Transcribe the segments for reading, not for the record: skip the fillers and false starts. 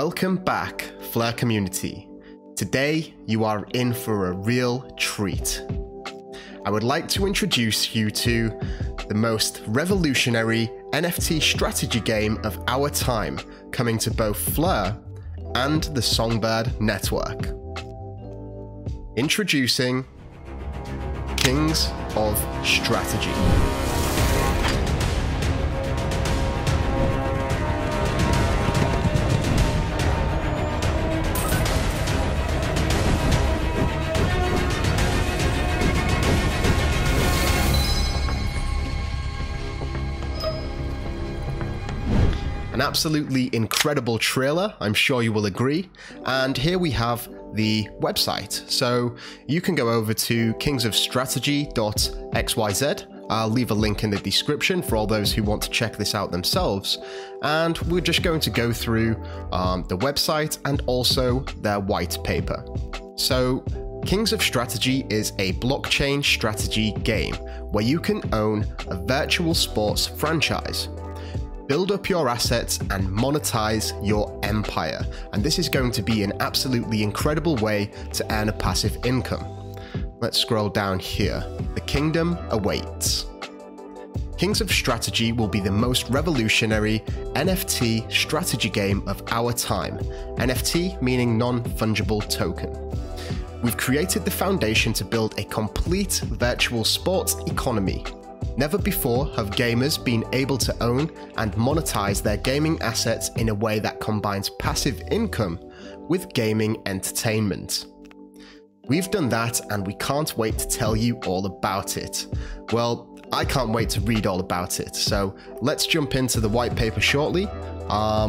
Welcome back, Fleur community. Today, you are in for a real treat. I would like to introduce you to the most revolutionary NFT strategy game of our time, coming to both Fleur and the Songbird network. Introducing Kings of Strategy. An absolutely incredible trailer, I'm sure you will agree. And here we have the website. So you can go over to kingsofstrategy.xyz. I'll leave a link in the description for all those who want to check this out themselves. And we're just going to go through the website and also their white paper. So Kings of Strategy is a blockchain strategy game where you can own a virtual sports franchise, build up your assets and monetize your empire. And this is going to be an absolutely incredible way to earn a passive income. Let's scroll down here. The kingdom awaits. Kings of Strategy will be the most revolutionary NFT strategy game of our time. NFT meaning non-fungible token. We've created the foundation to build a complete virtual sports economy. Never before have gamers been able to own and monetize their gaming assets in a way that combines passive income with gaming entertainment. We've done that and we can't wait to tell you all about it. Well, I can't wait to read all about it, so let's jump into the white paper shortly.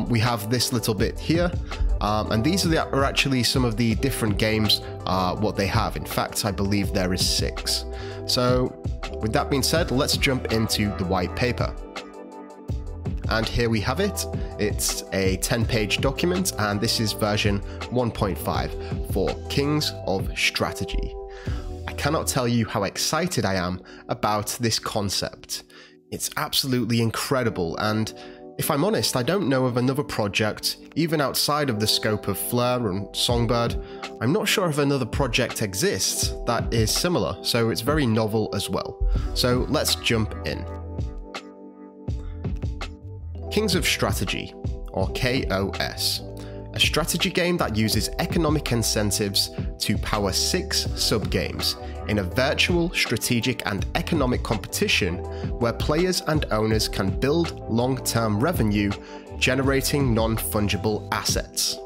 We have this little bit here, and these are actually some of the different games what they have. In fact, I believe there is 6. So with that being said, let's jump into the white paper. And here we have it. It's a 10-page document, and this is version 1.5 for Kings of Strategy. I cannot tell you how excited I am about this concept. It's absolutely incredible, and if I'm honest, I don't know of another project, even outside of the scope of Fleur and Songbird. I'm not sure if another project exists that is similar, so it's very novel as well. So let's jump in. Kings of Strategy, or KOS. A strategy game that uses economic incentives to power 6 sub-games in a virtual, strategic and economic competition where players and owners can build long-term revenue, generating non-fungible assets.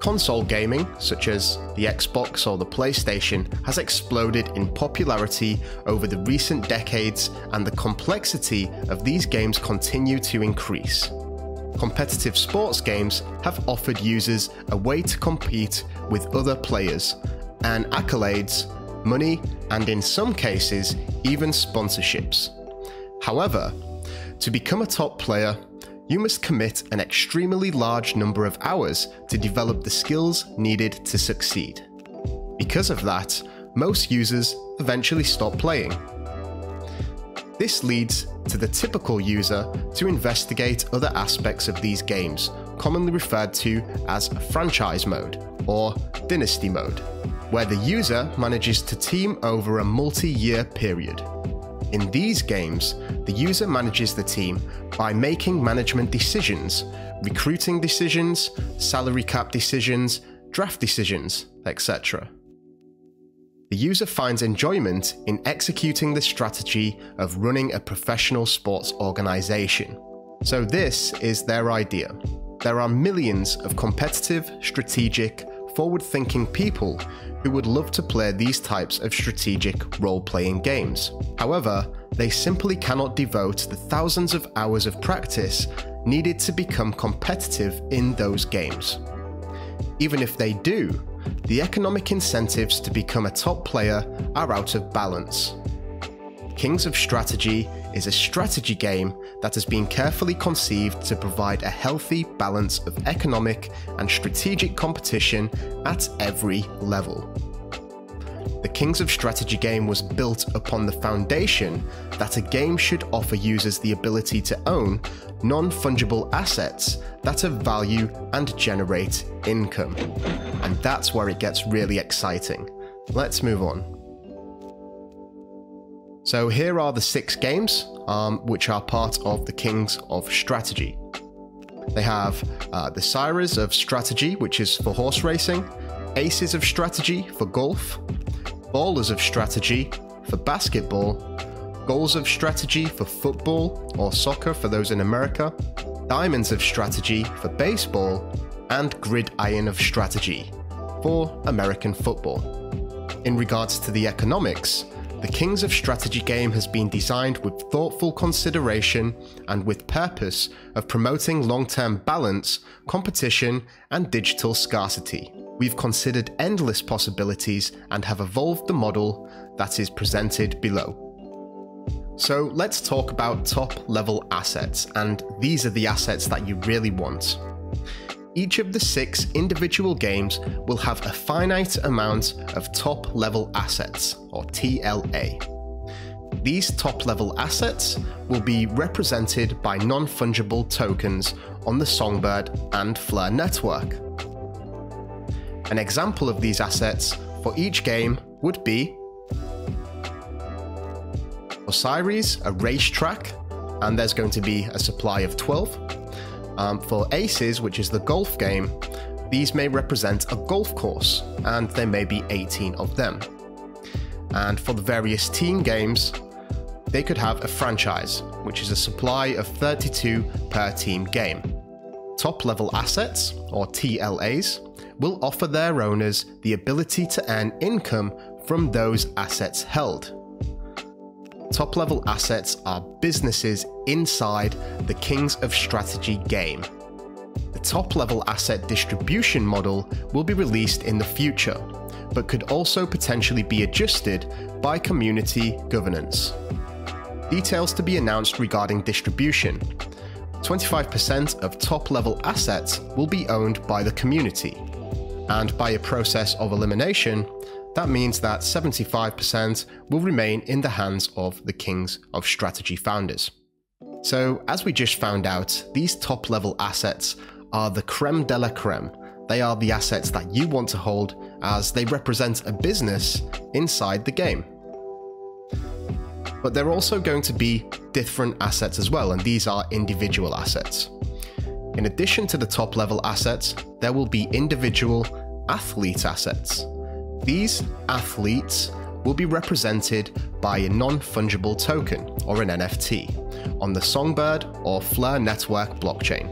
Console gaming, such as the Xbox or the PlayStation, has exploded in popularity over the recent decades, and the complexity of these games continue to increase. Competitive sports games have offered users a way to compete with other players, earn accolades, money, and in some cases, even sponsorships. However, to become a top player, you must commit an extremely large number of hours to develop the skills needed to succeed. Because of that, most users eventually stop playing. This leads to the typical user to investigate other aspects of these games, commonly referred to as franchise mode or dynasty mode, where the user manages to team over a multi-year period. In these games, the user manages the team by making management decisions, recruiting decisions, salary cap decisions, draft decisions, etc. The user finds enjoyment in executing the strategy of running a professional sports organization. So this is their idea. There are millions of competitive, strategic, forward-thinking people who would love to play these types of strategic role-playing games. However, they simply cannot devote the thousands of hours of practice needed to become competitive in those games. Even if they do, the economic incentives to become a top player are out of balance. Kings of Strategy is a strategy game that has been carefully conceived to provide a healthy balance of economic and strategic competition at every level. The Kings of Strategy game was built upon the foundation that a game should offer users the ability to own non-fungible assets that have value and generate income. And that's where it gets really exciting. Let's move on. So here are the 6 games which are part of the Kings of Strategy. They have the Sires of Strategy, which is for horse racing, Aces of Strategy for golf, Ballers of Strategy for basketball, Goals of Strategy for football or soccer for those in America, Diamonds of Strategy for baseball, and Gridiron of Strategy for American football. In regards to the economics, the Kings of Strategy game has been designed with thoughtful consideration and with purpose of promoting long-term balance, competition, and digital scarcity. We've considered endless possibilities and have evolved the model that is presented below. So let's talk about top-level assets, and these are the assets that you really want. Each of the 6 individual games will have a finite amount of top-level assets, or TLA. These top-level assets will be represented by non-fungible tokens on the Songbird and Flare network. An example of these assets for each game would be Osiris, a racetrack, and there's going to be a supply of 12. For Aces, which is the golf game, these may represent a golf course, and there may be 18 of them. And for the various team games, they could have a franchise, which is a supply of 32 per team game. Top-level assets, or TLAs, will offer their owners the ability to earn income from those assets held. Top-level assets are businesses inside the Kings of Strategy game. The top-level asset distribution model will be released in the future, but could also potentially be adjusted by community governance. Details to be announced regarding distribution. 25% of top-level assets will be owned by the community, and by a process of elimination, that means that 75% will remain in the hands of the Kings of Strategy founders. So, as we just found out, these top-level assets are the creme de la creme. They are the assets that you want to hold as they represent a business inside the game. But there are also going to be different assets as well, and these are individual assets. In addition to the top-level assets, there will be individual athlete assets. These athletes will be represented by a non-fungible token, or an NFT, on the Songbird or Flare network blockchain.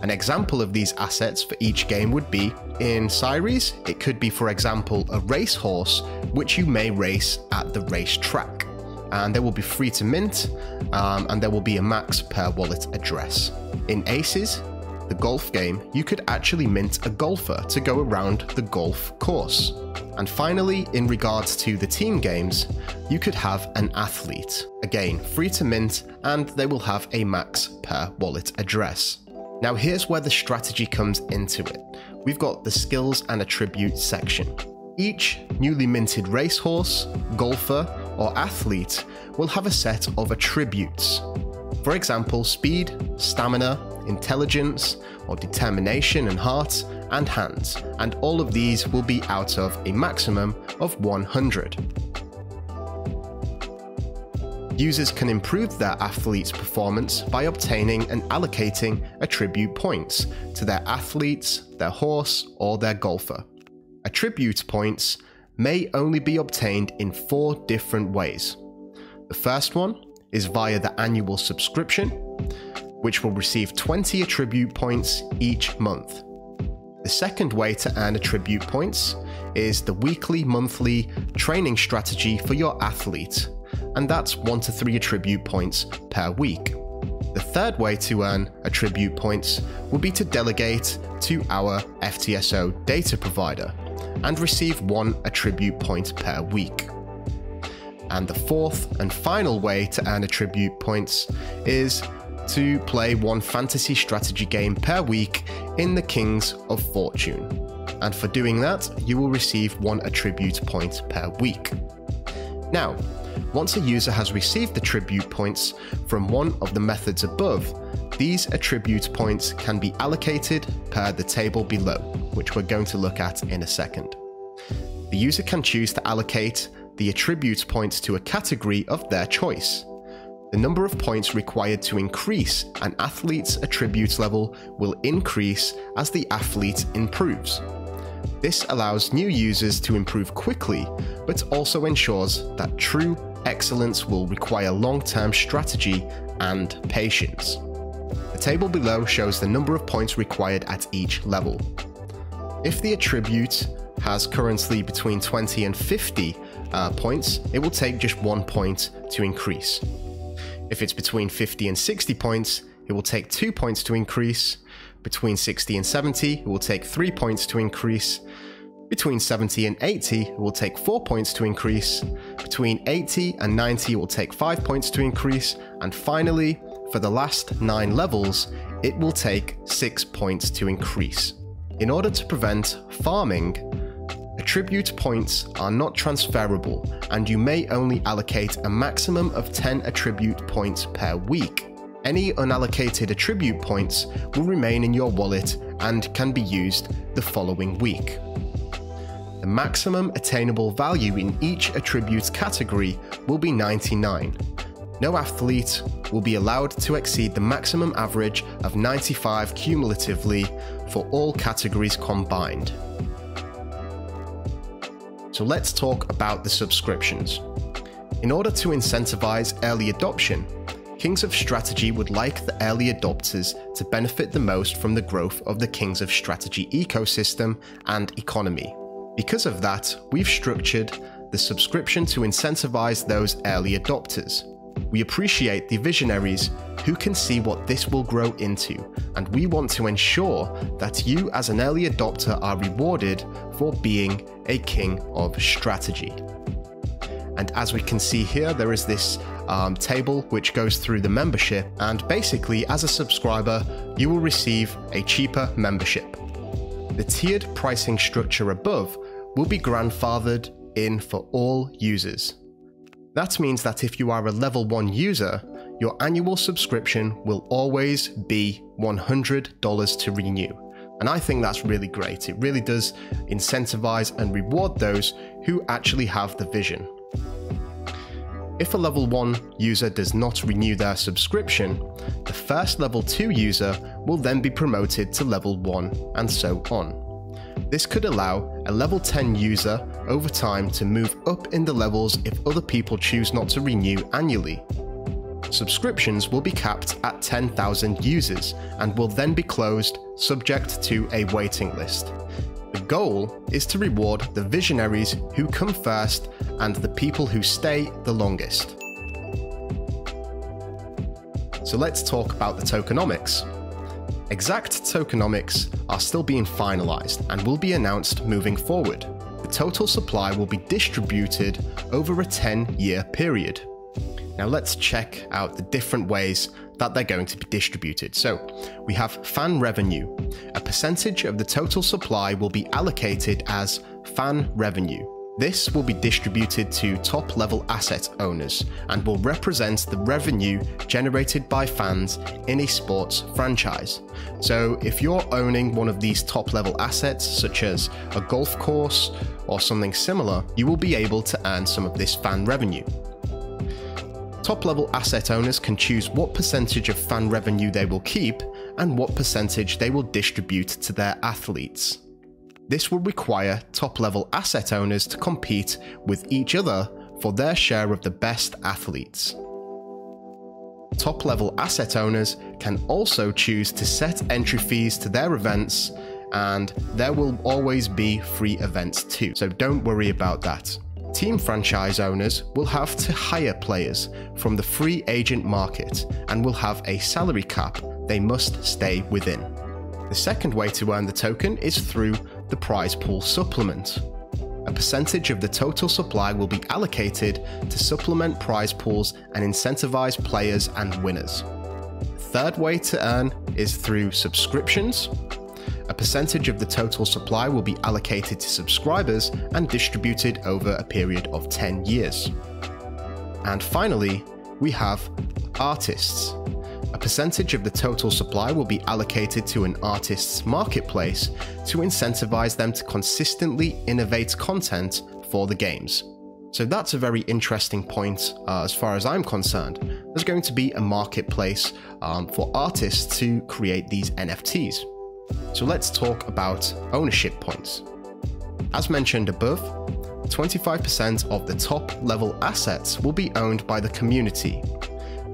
An example of these assets for each game would be, in Sires, it could be, for example, a racehorse which you may race at the racetrack, and they will be free to mint, and there will be a max per wallet address. In Aces, the golf game, you could actually mint a golfer to go around the golf course. And finally, in regards to the team games, you could have an athlete, again free to mint, and they will have a max per wallet address. Now here's where the strategy comes into it. We've got the skills and attributes section. Each newly minted racehorse, golfer, or athlete will have a set of attributes. For example, speed, stamina, intelligence, or determination and heart, and hands, and all of these will be out of a maximum of 100. Users can improve their athlete's performance by obtaining and allocating attribute points to their athletes, their horse, or their golfer. Attribute points may only be obtained in 4 different ways. The first one is via the annual subscription, which will receive 20 attribute points each month. The second way to earn attribute points is the weekly, monthly training strategy for your athlete, and that's 1 to 3 attribute points per week. The third way to earn attribute points will be to delegate to our FTSO data provider and receive 1 attribute point per week. And the fourth and final way to earn attribute points is to play 1 fantasy strategy game per week in the Kings of Fortune. and for doing that, you will receive 1 attribute point per week. Now, once a user has received the attribute points from one of the methods above, these attribute points can be allocated per the table below, which we're going to look at in a second. The user can choose to allocate the attribute points to a category of their choice. The number of points required to increase an athlete's attribute level will increase as the athlete improves. This allows new users to improve quickly, but also ensures that true excellence will require long-term strategy and patience. The table below shows the number of points required at each level. If the attribute has currently between 20 and 50 points, it will take just 1 point to increase. If it's between 50 and 60 points, it will take 2 points to increase. Between 60 and 70, it will take 3 points to increase. Between 70 and 80, it will take 4 points to increase. Between 80 and 90, it will take 5 points to increase. And finally, for the last 9 levels, it will take 6 points to increase. In order to prevent farming, attribute points are not transferable, and you may only allocate a maximum of 10 attribute points per week. Any unallocated attribute points will remain in your wallet and can be used the following week. The maximum attainable value in each attribute category will be 99. No athlete will be allowed to exceed the maximum average of 95 cumulatively for all categories combined. So let's talk about the subscriptions. In order to incentivize early adoption, Kings of Strategy would like the early adopters to benefit the most from the growth of the Kings of Strategy ecosystem and economy. Because of that, we've structured the subscription to incentivize those early adopters. We appreciate the visionaries who can see what this will grow into, and we want to ensure that you as an early adopter are rewarded for being a King of Strategy. And as we can see here, there is this table which goes through the membership, and basically as a subscriber you will receive a cheaper membership. The tiered pricing structure above will be grandfathered in for all users. That means that if you are a level 1 user, your annual subscription will always be $100 to renew. And I think that's really great. It really does incentivize and reward those who actually have the vision. If a level 1 user does not renew their subscription, the first level 2 user will then be promoted to level 1 and so on. This could allow a level 10 user over time to move up in the levels if other people choose not to renew annually. Subscriptions will be capped at 10,000 users and will then be closed subject to a waiting list. The goal is to reward the visionaries who come first and the people who stay the longest. So let's talk about the tokenomics. Exact tokenomics are still being finalized and will be announced moving forward. The total supply will be distributed over a 10-year period. Now let's check out the different ways that they're going to be distributed. So we have fan revenue. A percentage of the total supply will be allocated as fan revenue. This will be distributed to top-level asset owners and will represent the revenue generated by fans in a sports franchise. So if you're owning one of these top-level assets, such as a golf course or something similar, you will be able to earn some of this fan revenue. Top-level asset owners can choose what percentage of fan revenue they will keep and what percentage they will distribute to their athletes. This will require top-level asset owners to compete with each other for their share of the best athletes. Top-level asset owners can also choose to set entry fees to their events, and there will always be free events too, so don't worry about that. Team franchise owners will have to hire players from the free agent market and will have a salary cap they must stay within. The second way to earn the token is through the prize pool supplement. A percentage of the total supply will be allocated to supplement prize pools and incentivize players and winners. The third way to earn is through subscriptions. A percentage of the total supply will be allocated to subscribers and distributed over a period of 10 years. And finally, we have artists. A percentage of the total supply will be allocated to an artist's marketplace to incentivize them to consistently innovate content for the games. So that's a very interesting point as far as I'm concerned. There's going to be a marketplace for artists to create these NFTs. So let's talk about ownership points. As mentioned above, 25% of the top level assets will be owned by the community.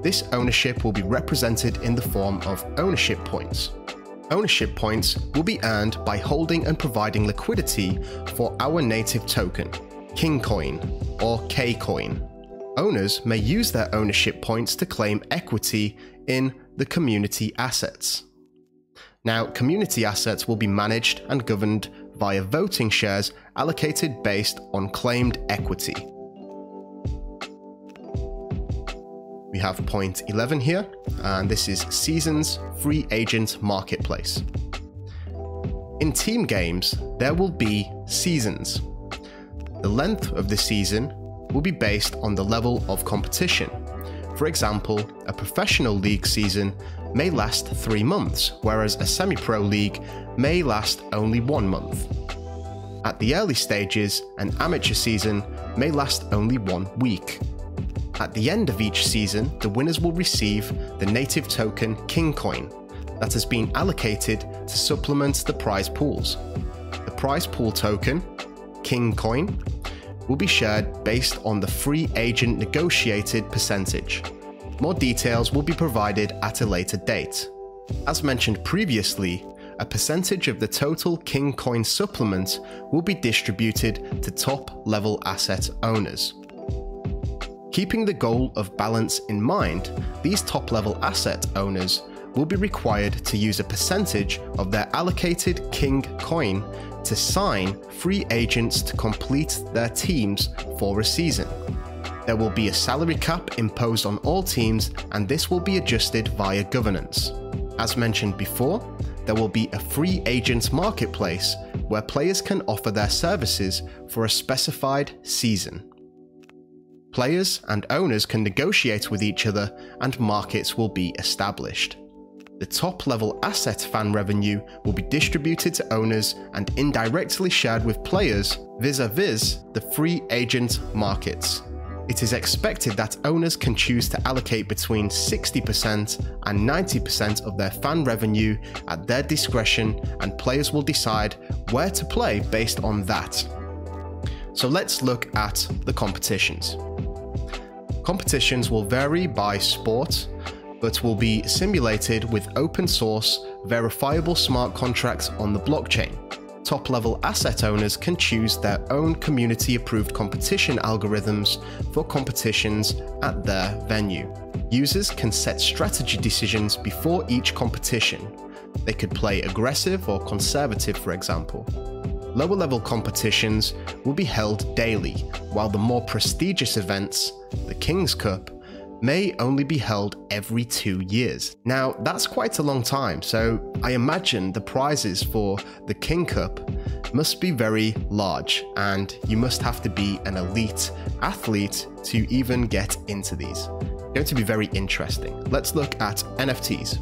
This ownership will be represented in the form of ownership points. Ownership points will be earned by holding and providing liquidity for our native token, King Coin or K Coin. Owners may use their ownership points to claim equity in the community assets. Now, community assets will be managed and governed via voting shares allocated based on claimed equity. We have point 11 here, and this is Seasons Free Agent Marketplace. In team games, there will be seasons. The length of the season will be based on the level of competition. For example, a professional league season may last 3 months, whereas a semi-pro league may last only 1 month. At the early stages, an amateur season may last only 1 week. At the end of each season, the winners will receive the native token King Coin that has been allocated to supplement the prize pools. The prize pool token, King Coin, will be shared based on the free agent negotiated percentage. More details will be provided at a later date. As mentioned previously, a percentage of the total King Coin supplement will be distributed to top-level asset owners. Keeping the goal of balance in mind, these top-level asset owners will be required to use a percentage of their allocated King Coin to sign free agents to complete their teams for a season. There will be a salary cap imposed on all teams, and this will be adjusted via governance. As mentioned before, there will be a free agent marketplace where players can offer their services for a specified season. Players and owners can negotiate with each other and markets will be established. The top-level asset fan revenue will be distributed to owners and indirectly shared with players vis-a-vis the free agent markets. It is expected that owners can choose to allocate between 60% and 90% of their fan revenue at their discretion, and players will decide where to play based on that. So let's look at the competitions. Competitions will vary by sport, but will be simulated with open source, verifiable smart contracts on the blockchain. Top-level asset owners can choose their own community-approved competition algorithms for competitions at their venue. Users can set strategy decisions before each competition. They could play aggressive or conservative, for example. Lower-level competitions will be held daily, while the more prestigious events, the King's Cup, may only be held every 2 years. Now, that's quite a long time, so I imagine the prizes for the King Cup must be very large, and you must have to be an elite athlete to even get into these. It's going to be very interesting. Let's look at NFTs.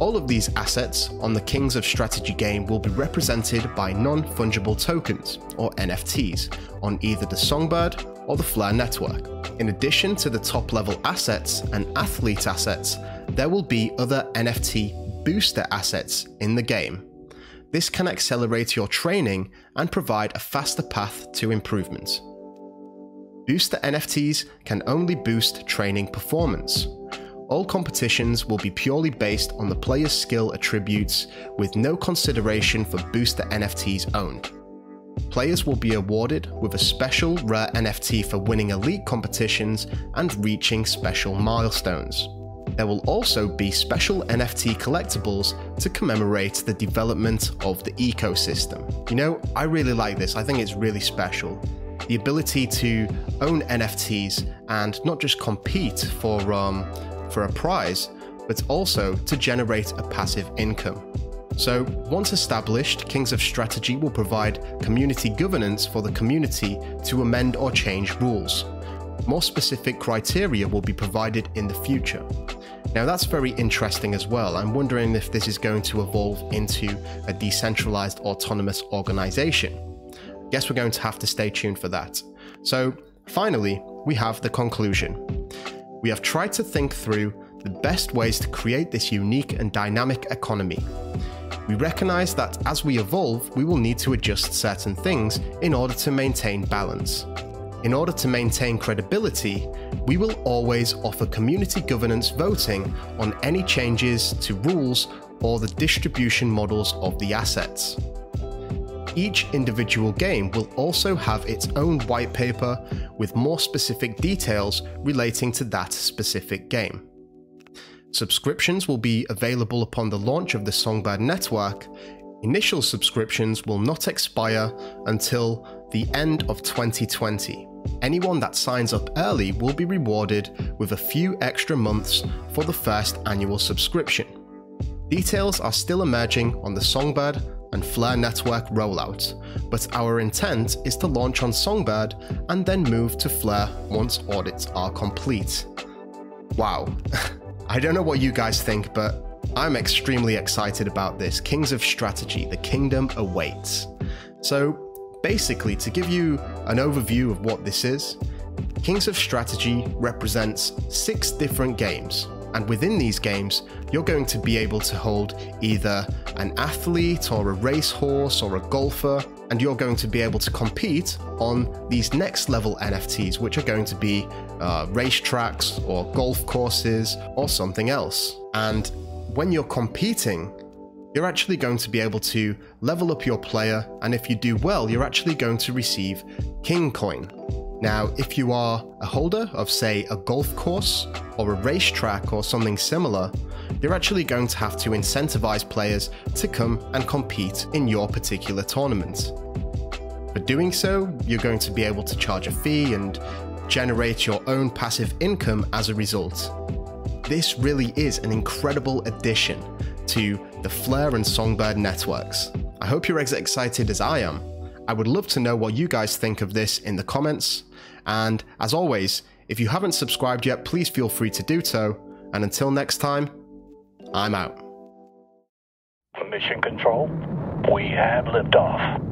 All of these assets on the Kings of Strategy game will be represented by non-fungible tokens, or NFTs, on either the Songbird or the Flare network. In addition to the top-level assets and athlete assets, there will be other NFT booster assets in the game. This can accelerate your training and provide a faster path to improvement. Booster NFTs can only boost training performance. All competitions will be purely based on the player's skill attributes, with no consideration for booster NFTs owned. Players will be awarded with a special rare NFT for winning elite competitions and reaching special milestones. There will also be special NFT collectibles to commemorate the development of the ecosystem. You know, I really like this. I think it's really special. The ability to own NFTs and not just compete for a prize, but also to generate a passive income. So once established, Kings of Strategy will provide community governance for the community to amend or change rules. More specific criteria will be provided in the future. Now that's very interesting as well. I'm wondering if this is going to evolve into a decentralized autonomous organization. Guess we're going to have to stay tuned for that. So finally, we have the conclusion. We have tried to think through the best ways to create this unique and dynamic economy. We recognize that as we evolve, we will need to adjust certain things in order to maintain balance. In order to maintain credibility, we will always offer community governance voting on any changes to rules or the distribution models of the assets. Each individual game will also have its own white paper with more specific details relating to that specific game. Subscriptions will be available upon the launch of the Songbird network. Initial subscriptions will not expire until the end of 2020. Anyone that signs up early will be rewarded with a few extra months for the first annual subscription. Details are still emerging on the Songbird and Flare network rollout, but our intent is to launch on Songbird and then move to Flare once audits are complete. Wow. I don't know what you guys think, but I'm extremely excited about this. Kings of Strategy, the kingdom awaits. So basically, to give you an overview of what this is, Kings of Strategy represents 6 different games. And within these games, you're going to be able to hold either an athlete or a racehorse or a golfer, and you're going to be able to compete on these next level NFTs, which are going to be racetracks or golf courses or something else. And when you're competing, you're actually going to be able to level up your player, and if you do well, you're actually going to receive King Coin. Now, if you are a holder of, say, a golf course or a racetrack or something similar, you're actually going to have to incentivize players to come and compete in your particular tournament. For doing so, you're going to be able to charge a fee and generate your own passive income as a result. This really is an incredible addition to the Flare and Songbird networks. I hope you're as excited as I am. I would love to know what you guys think of this in the comments. And as always, if you haven't subscribed yet, please feel free to do so. And until next time, I'm out. Mission Control, we have liftoff.